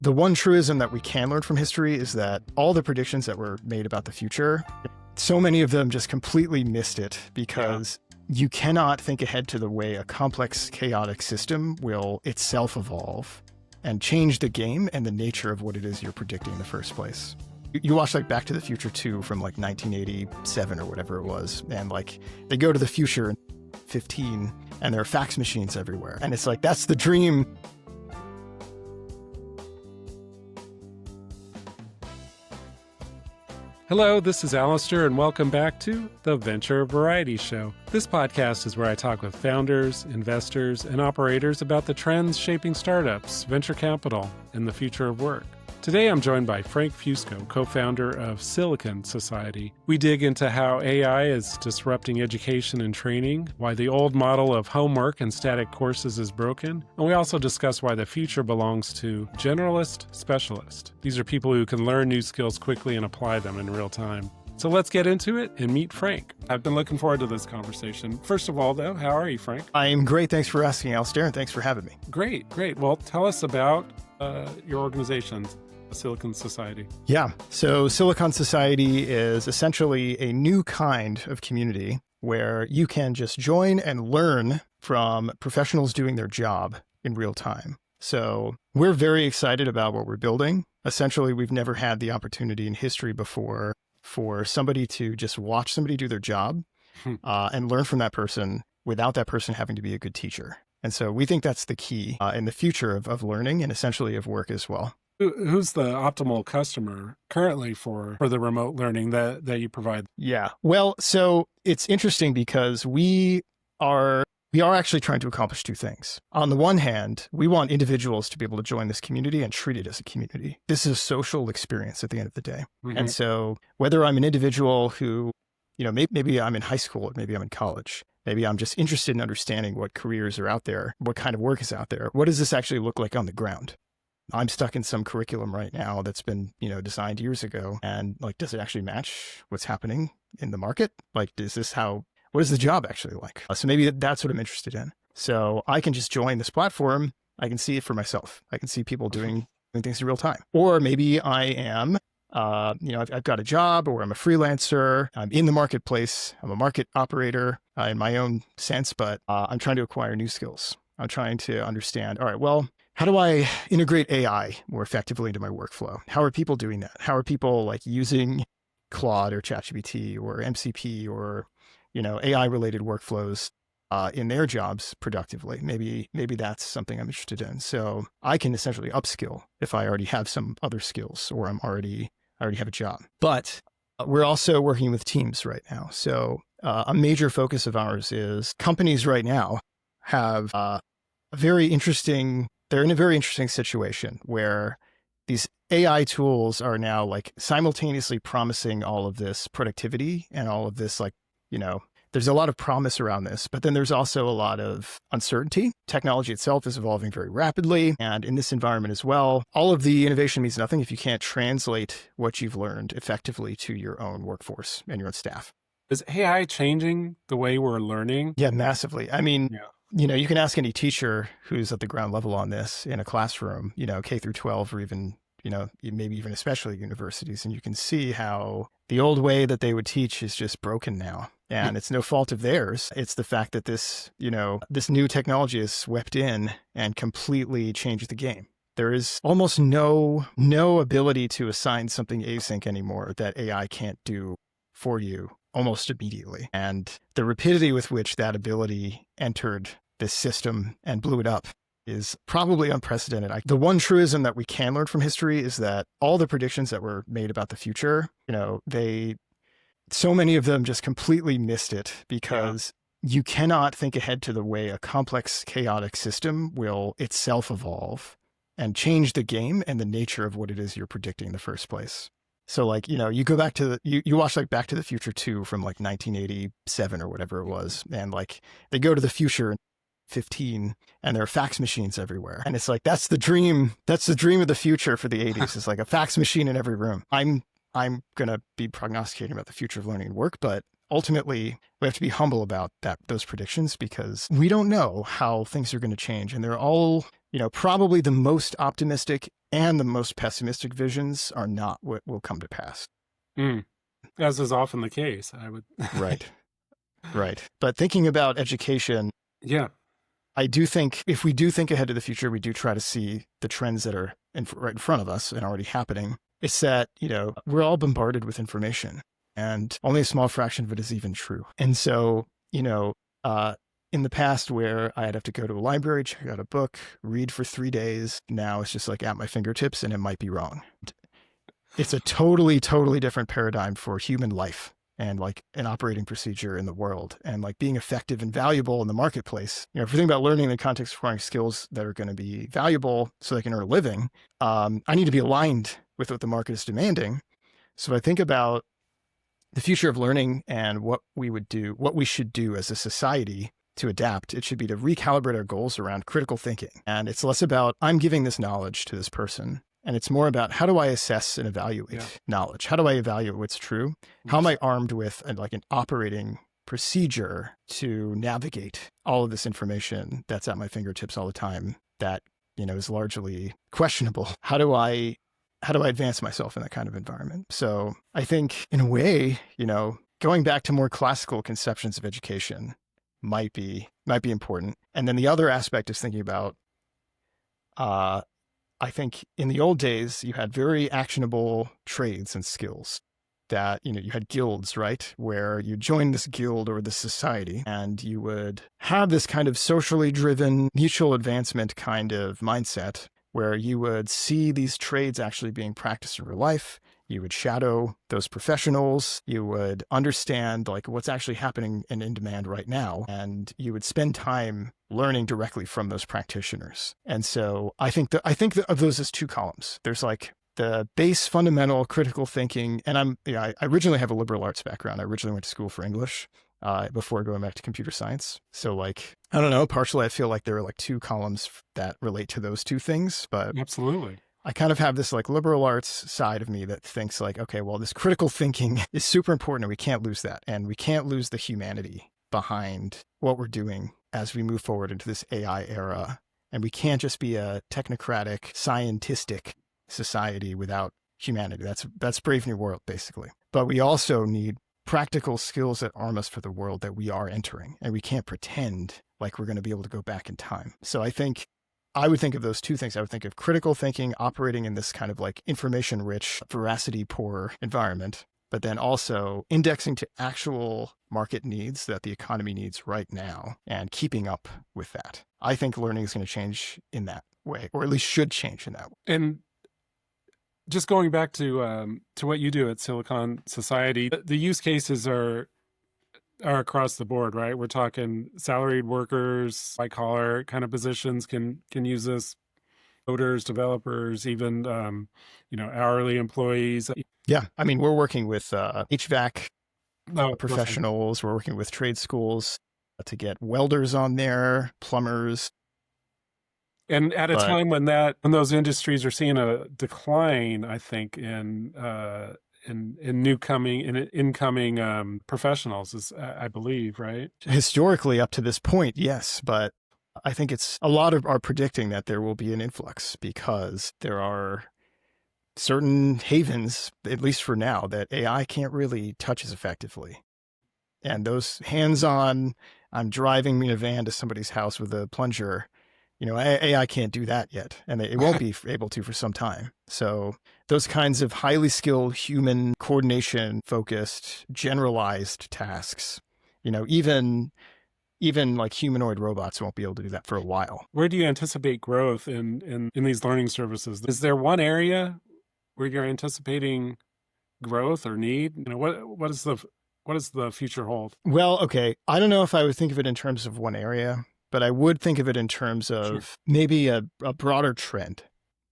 The one truism that we can learn from history is that all the predictions that were made about the future, so many of them just completely missed it because you cannot think ahead to the way a complex, chaotic system will itself evolve and change the game and the nature of what it is you're predicting in the first place. You watch like Back to the Future 2 from like 1987 or whatever it was, and like they go to the future in 15 and there are fax machines everywhere. And it's like, that's the dream. Hello, this is Alastair, and welcome back to the Venture Variety Show. This podcast is where I talk with founders, investors, and operators about the trends shaping startups, venture capital, and the future of work. Today, I'm joined by Frank Fusco, co-founder of Silicon Society. We dig into how AI is disrupting education and training, why the old model of homework and static courses is broken, and we also discuss why the future belongs to generalist specialist. These are people who can learn new skills quickly and apply them in real time. So let's get into it and meet Frank. I've been looking forward to this conversation. First of all, though, how are you, Frank? I'm great. Thanks for asking, Alastair, and thanks for having me. Great. Well, tell us about your organization, Silicon Society. Yeah. So Silicon Society is essentially a new kind of community where you can just join and learn from professionals doing their job in real time. So we're very excited about what we're building. Essentially, we've never had the opportunity in history before for somebody to just watch somebody do their job and learn from that person without that person having to be a good teacher. And so we think that's the key in the future of learning and essentially of work as well. Who's the optimal customer currently for the remote learning that you provide? Yeah. Well, so it's interesting because we are actually trying to accomplish two things. On the one hand, we want individuals to be able to join this community and treat it as a community. This is a social experience at the end of the day. Mm-hmm. And so whether I'm an individual who, maybe I'm in high school, or maybe I'm in college, maybe I'm just interested in understanding what careers are out there, what kind of work is out there, what does this actually look like on the ground? I'm stuck in some curriculum right now that's been, designed years ago. And does it actually match what's happening in the market? What is the job actually like? So maybe that's what I'm interested in. So I can just join this platform. I can see it for myself. I can see people doing things in real time. Or maybe I am, I've got a job, or I'm a freelancer. I'm in the marketplace. I'm a market operator in my own sense, but I'm trying to acquire new skills. I'm trying to understand, all right, well, how do I integrate AI more effectively into my workflow? How are people doing that? How are people using Claude or ChatGPT or MCP or, AI-related workflows in their jobs productively? Maybe that's something I'm interested in. So I can essentially upskill if I already have some other skills or I already have a job. But we're also working with teams right now. So a major focus of ours is companies right now have they're in a very interesting situation where these AI tools are now simultaneously promising all of this productivity and all of this, there's a lot of promise around this, but then there's also a lot of uncertainty. Technology itself is evolving very rapidly. And in this environment as well, all of the innovation means nothing if you can't translate what you've learned effectively to your own workforce and your own staff. Is AI changing the way we're learning? Yeah, massively. I mean, you can ask any teacher who's at the ground level on this in a classroom, K through 12, or even, maybe even especially universities. And you can see how the old way that they would teach is just broken now. And it's no fault of theirs. It's the fact that this new technology is swept in and completely changed the game. There is almost no ability to assign something async anymore that AI can't do for you almost immediately. And the rapidity with which that ability entered this system and blew it up is probably unprecedented. The one truism that we can learn from history is that all the predictions that were made about the future, so many of them just completely missed it because you cannot think ahead to the way a complex, chaotic system will itself evolve and change the game and the nature of what it is you're predicting in the first place. So you go back to you watch Back to the Future 2 from 1987 or whatever it was. And they go to the future in 15 and there are fax machines everywhere. And it's that's the dream. That's the dream of the future for the 80s. It's a fax machine in every room. I'm going to be prognosticating about the future of learning and work, but ultimately we have to be humble about those predictions because we don't know how things are going to change. And they're all probably the most optimistic and the most pessimistic visions are not what will come to pass. As is often the case, I would. Right. Right. But thinking about education, Yeah. I do think if we do think ahead to the future, we do try to see the trends that are right in front of us and already happening. It's that, we're all bombarded with information and only a small fraction of it is even true. And so, in the past where I'd have to go to a library, check out a book, read for 3 days, now it's just like at my fingertips and it might be wrong. It's a totally, totally different paradigm for human life and like an operating procedure in the world and like being effective and valuable in the marketplace. If we think about learning in the context of acquiring skills that are going to be valuable so they can earn a living, I need to be aligned with what the market is demanding. So I think about the future of learning and what we should do as a society to adapt. It should be to recalibrate our goals around critical thinking. And it's less about, I'm giving this knowledge to this person. And it's more about, how do I assess and evaluate knowledge? How do I evaluate what's true? How am I armed with an operating procedure to navigate all of this information that's at my fingertips all the time that, is largely questionable? How do I advance myself in that kind of environment? So I think in a way, going back to more classical conceptions of education might be important. And then the other aspect is thinking about, I think in the old days, you had very actionable trades and skills that, you had guilds, right? Where you join this guild or this society and you would have this kind of socially driven mutual advancement kind of mindset where you would see these trades actually being practiced in real life. You would shadow those professionals. You would understand what's actually happening and in demand right now. And you would spend time learning directly from those practitioners. And so I think of those as two columns. There's the base fundamental critical thinking. And I originally have a liberal arts background. I originally went to school for English before going back to computer science. So I don't know, partially I feel like there are two columns that relate to those two things, but absolutely. I kind of have this liberal arts side of me that thinks okay, well, this critical thinking is super important and we can't lose that. And we can't lose the humanity behind what we're doing as we move forward into this AI era. And we can't just be a technocratic, scientistic society without humanity. That's Brave New World, basically. But we also need practical skills that arm us for the world that we are entering. And we can't pretend like we're going to be able to go back in time. So I would think of those two things. I would think of critical thinking operating in this kind of information-rich, veracity-poor environment, but then also indexing to actual market needs that the economy needs right now and keeping up with that. I think learning is going to change in that way, or at least should change in that way. And just going back to what you do at Silicon Society, the use cases are across the board, right? We're talking salaried workers, white collar kind of positions can use this, coders, developers, even hourly employees. Yeah, I mean, we're working with HVAC professionals. We're working with trade schools to get welders on there, plumbers. And at a time when those industries are seeing a decline, I think in incoming professionals, I believe, right? Historically, up to this point, yes, but I think a lot are predicting that there will be an influx because there are certain havens, at least for now, that AI can't really touch as effectively. And those hands-on, I'm driving in a van to somebody's house with a plunger, AI can't do that yet, and it won't be able to for some time. So those kinds of highly skilled human coordination focused, generalized tasks, even humanoid robots won't be able to do that for a while. Where do you anticipate growth in these learning services? Is there one area where you're anticipating growth or need? What does the future hold? Well, okay. I don't know if I would think of it in terms of one area, but I would think of it in terms of maybe a broader trend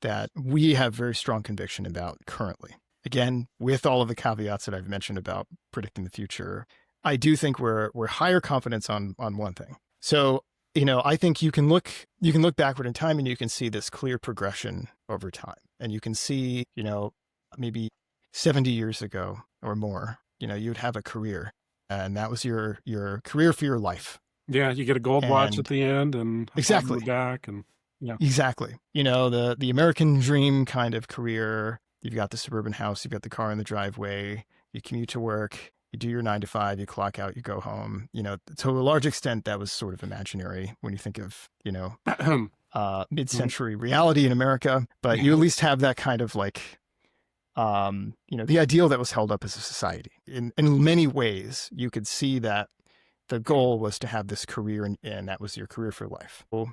that we have very strong conviction about currently. Again, with all of the caveats that I've mentioned about predicting the future, I do think we're higher confidence on one thing. So, I think you can look backward in time and you can see this clear progression over time. And you can see, maybe 70 years ago or more, you'd have a career and that was your career for your life. Yeah, you get a gold watch at the end and exactly back and Yeah. Exactly. The American dream kind of career. You've got the suburban house, you've got the car in the driveway, you commute to work, you do your 9 to 5, you clock out, you go home. To a large extent, that was sort of imaginary when you think of, mid-century reality in America. But you at least have that kind of the ideal that was held up as a society. In many ways, you could see that the goal was to have this career, and that was your career for life. Well,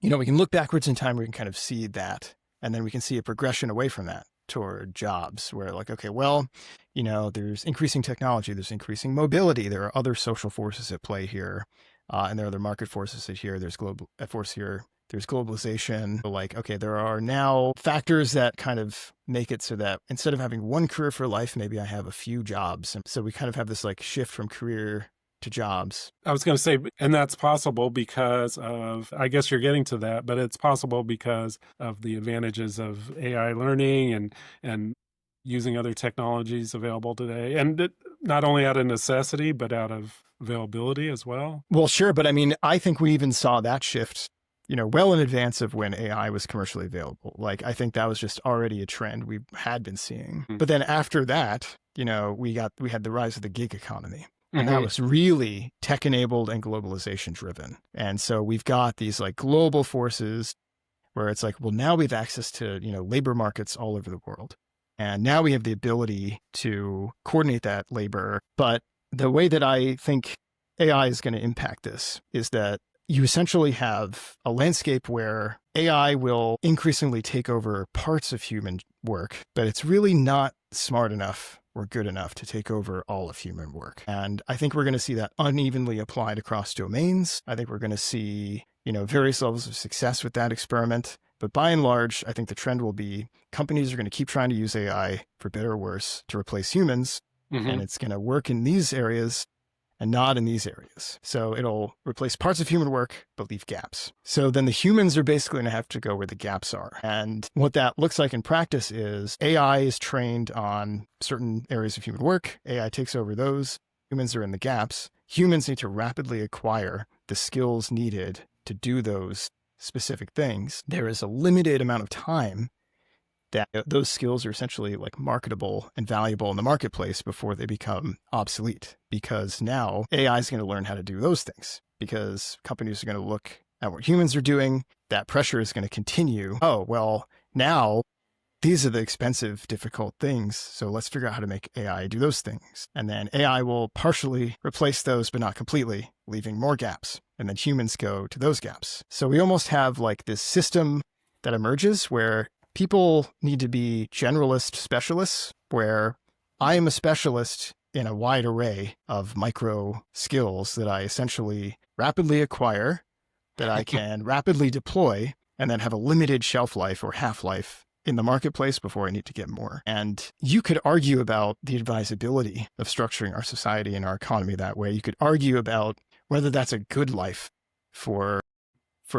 we can look backwards in time, we can kind of see that, and then we can see a progression away from that toward jobs where okay, well, there's increasing technology, there's increasing mobility, there are other social forces at play here, and there are other market forces at here, there's global force here, there's globalization. Okay, there are now factors that kind of make it so that instead of having one career for life, maybe I have a few jobs. And so we kind of have this shift from career to jobs. I was going to say, and that's possible because of, I guess you're getting to that, but it's possible because of the advantages of AI learning and using other technologies available today. And not only out of necessity, but out of availability as well. Well, sure. But I think we even saw that shift, well in advance of when AI was commercially available. I think that was just already a trend we had been seeing. But then after that, we had the rise of the gig economy. And that was really tech-enabled and globalization-driven. And so we've got these global forces where it's well, now we have access to, labor markets all over the world. And now we have the ability to coordinate that labor. But the way that I think AI is going to impact this is that you essentially have a landscape where AI will increasingly take over parts of human work, but it's really not smart enough or good enough to take over all of human work. And I think we're going to see that unevenly applied across domains. I think we're going to see, various levels of success with that experiment. But by and large, I think the trend will be companies are going to keep trying to use AI, for better or worse, to replace humans. And it's going to work in these areas and not in these areas. So it'll replace parts of human work, but leave gaps. So then the humans are basically going to have to go where the gaps are. And what that looks like in practice is AI is trained on certain areas of human work. AI takes over those. Humans are in the gaps. Humans need to rapidly acquire the skills needed to do those specific things. There is a limited amount of time that those skills are essentially marketable and valuable in the marketplace before they become obsolete, because now AI is going to learn how to do those things, because companies are going to look at what humans are doing. That pressure is going to continue. Oh, well, now these are the expensive, difficult things. So let's figure out how to make AI do those things. And then AI will partially replace those, but not completely, leaving more gaps. And then humans go to those gaps. So we almost have this system that emerges where people need to be generalist specialists, where I am a specialist in a wide array of micro skills that I essentially rapidly acquire, that I can rapidly deploy, and then have a limited shelf life or half-life in the marketplace before I need to get more. And you could argue about the advisability of structuring our society and our economy that way. You could argue about whether that's a good life for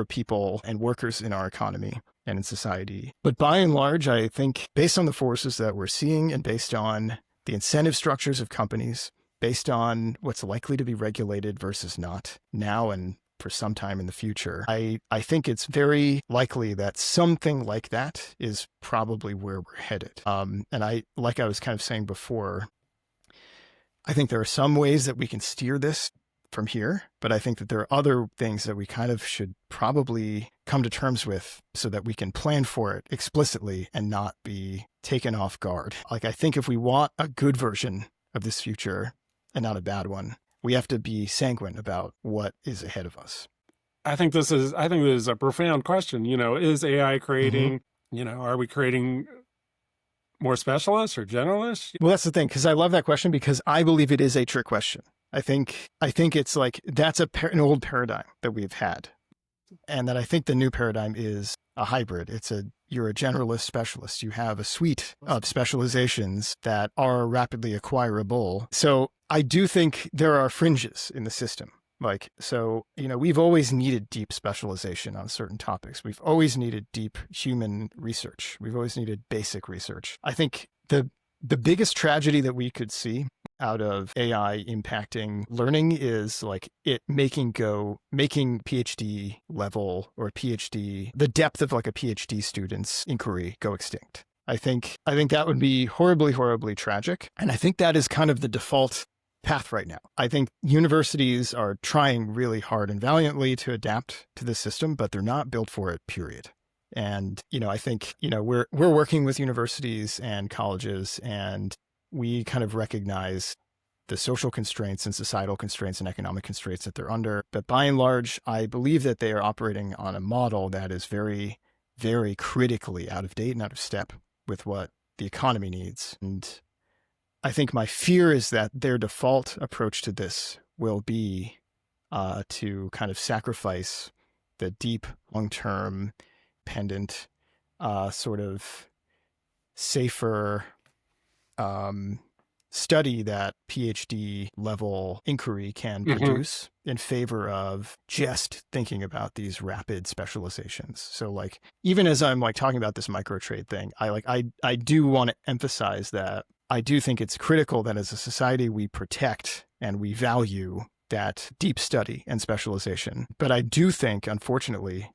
people and workers in our economy and in society. But by and large, I think based on the forces that we're seeing and based on the incentive structures of companies, based on what's likely to be regulated versus not now and for some time in the future, I think it's very likely that something like that is probably where we're headed. And like I was kind of saying before, I think there are some ways that we can steer this from here, but I think that there are other things that we kind of should probably come to terms with so that we can plan for it explicitly and not be taken off guard. I think if we want a good version of this future and not a bad one, we have to be sanguine about what is ahead of us. I think this is a profound question. Is AI creating, are we creating more specialists or generalists? Well, that's the thing, because I love that question, because I believe it is a trick question. I think it's that's an old paradigm that we've had. And that I think the new paradigm is a hybrid. You're a generalist specialist. You have a suite of specializations that are rapidly acquirable. So I do think there are fringes in the system. We've always needed deep specialization on certain topics. We've always needed deep human research. We've always needed basic research. I think the biggest tragedy that we could see out of AI impacting learning is like it making PhD level or PhD, the depth of like a PhD student's inquiry go extinct. I think that would be horribly, horribly tragic. And I think that is kind of the default path right now. I think universities are trying really hard and valiantly to adapt to this system, but they're not built for it, period. And, I think, we're working with universities and colleges, and we kind of recognize the social constraints and societal constraints and economic constraints that they're under. But by and large, I believe that they are operating on a model that is very, very critically out of date and out of step with what the economy needs. And I think my fear is that their default approach to this will be to kind of sacrifice the deep, long-term, pendant, sort of safer study that PhD level inquiry can produce in favor of just thinking about these rapid specializations. So like, even as I'm like talking about this microtrade thing, I do want to emphasize that I do think it's critical that as a society we protect and we value that deep study and specialization. But I do think, unfortunately,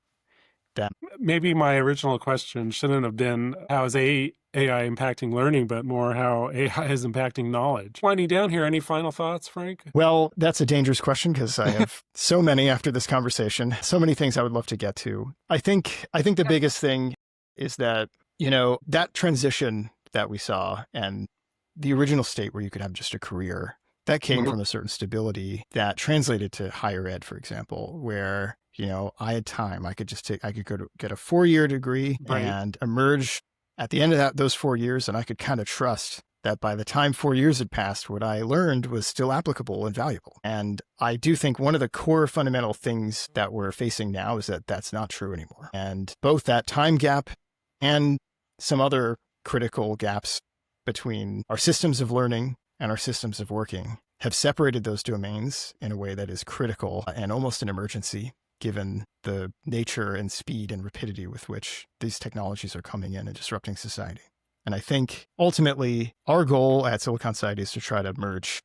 that maybe my original question shouldn't have been how is AI impacting learning, but more how AI is impacting knowledge. Winding down here, any final thoughts, Frank? Well, that's a dangerous question because I have so many after this conversation, so many things I would love to get to. I think the biggest thing is that, that transition that we saw and the original state where you could have just a career, that came from a certain stability that translated to higher ed, for example, where, I had time. I could go to get a 4-year degree and emerge at the end of those 4 years. And I could kind of trust that by the time 4 years had passed, what I learned was still applicable and valuable. And I do think one of the core fundamental things that we're facing now is that that's not true anymore. And both that time gap and some other critical gaps between our systems of learning and our systems of working have separated those domains in a way that is critical and almost an emergency, given the nature and speed and rapidity with which these technologies are coming in and disrupting society. And I think ultimately our goal at Silicon Society is to try to merge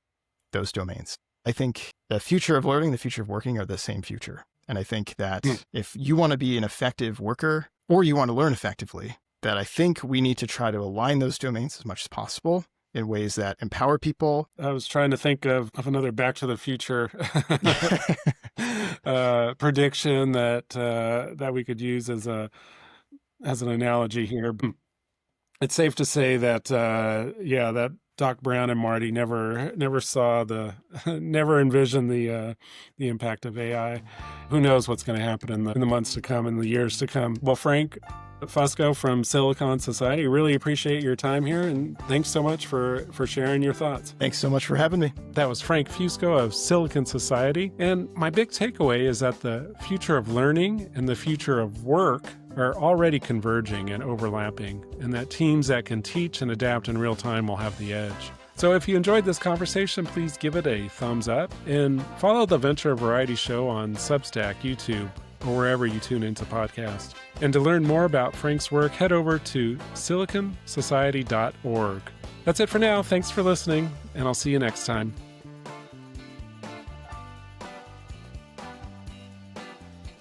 those domains. I think the future of learning, the future of working are the same future. And I think that if you want to be an effective worker or you want to learn effectively, that I think we need to try to align those domains as much as possible in ways that empower people. I was trying to think of another Back to the Future prediction that we could use as an analogy here. It's safe to say that that Doc Brown and Marty never never envisioned the impact of AI. Who knows what's going to happen in the months to come and the years to come? Well, Frank Fusco from Silicon Society, really appreciate your time here, and thanks so much for sharing your thoughts. Thanks so much for having me. That was Frank Fusco of Silicon Society, and my big takeaway is that the future of learning and the future of work are already converging and overlapping, and that teams that can teach and adapt in real time will have the edge. So if you enjoyed this conversation, please give it a thumbs up and follow the Venture Variety Show on Substack, YouTube, or wherever you tune into podcasts. And to learn more about Frank's work, head over to siliconsociety.org. That's it for now. Thanks for listening, and I'll see you next time.